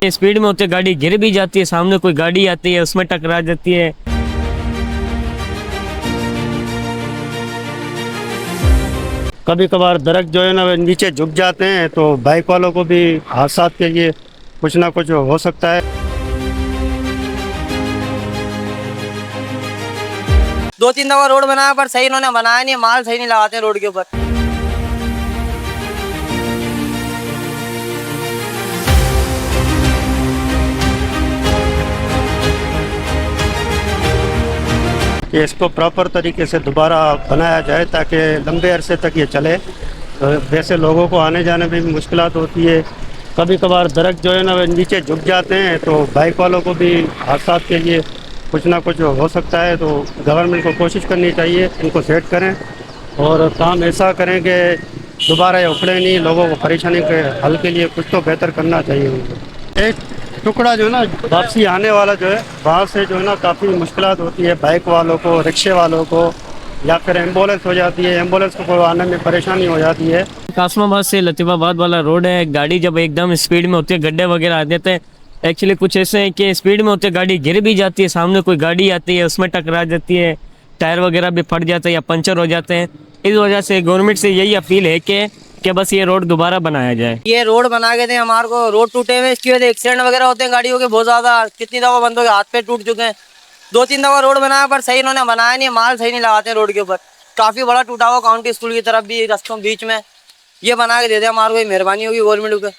Speed में होते गाड़ी गिर भी जाती है, सामने कोई गाड़ी आती है उसमें टकरा जाती है। कभी कभार दरख्त जो है ना नीचे झुक जाते हैं तो बाइक वालों को भी हादसा के लिए कुछ ना कुछ हो सकता है। 2-3 दफा रोड बनाया पर सही इन्होंने बनाया नहीं, माल सही नहीं लगाते रोड के ऊपर। कि इसको प्रॉपर तरीके से दोबारा बनाया जाए ताकि लंबे अरसे तक ये चले। वैसे लोगों को आने जाने में भी मुश्किलात होती है। कभी कभार दरख्त जो है ना नीचे झुक जाते हैं तो बाइक वालों को भी हादसा के लिए कुछ ना कुछ हो सकता है। तो गवर्नमेंट को कोशिश करनी चाहिए इनको सेट करें और काम ऐसा करें कि दोबारा ये उखड़े नहीं। लोगों को परेशानी के हल के लिए कुछ तो बेहतर करना चाहिए उनको। एक टुकड़ा जो है ना वापसी आने वाला जो है वहाँ से जो है ना काफ़ी मुश्किलात होती है बाइक वालों को, रिक्शे वालों को, या फिर एम्बुलेंस हो जाती है, एम्बुलेंस को आने में परेशानी हो जाती है। कासमाबाद से लतीफाबाद वाला रोड है, गाड़ी जब एकदम स्पीड में होती है गड्ढे वगैरह आ जाते हैं। एक्चुअली कुछ ऐसे है कि स्पीड में होते गाड़ी गिर भी जाती है, सामने कोई गाड़ी आती है उसमें टकरा जाती है, टायर वगैरह भी फट जाते हैं या पंचर हो जाते हैं। इस वजह से गवर्नमेंट से यही अपील है कि बस ये रोड दोबारा बनाया जाए। ये रोड बना के थे, हमारे को रोड टूटे हुए, इसकी वजह से एक्सीडेंट वगैरह होते हैं गाड़ियों के बहुत ज्यादा। कितनी दफा बंदों के हाथ पे टूट चुके हैं। 2-3 दफा रोड बनाया पर सही इन्होंने बनाया नहीं, माल सही नहीं लगाते रोड के ऊपर। काफी बड़ा टूटा हुआ काउंटी स्कूल की तरफ भी रास्तों बीच में ये बना के दे दे, हमारे को मेहरबानी होगी गवर्नमेंट पे।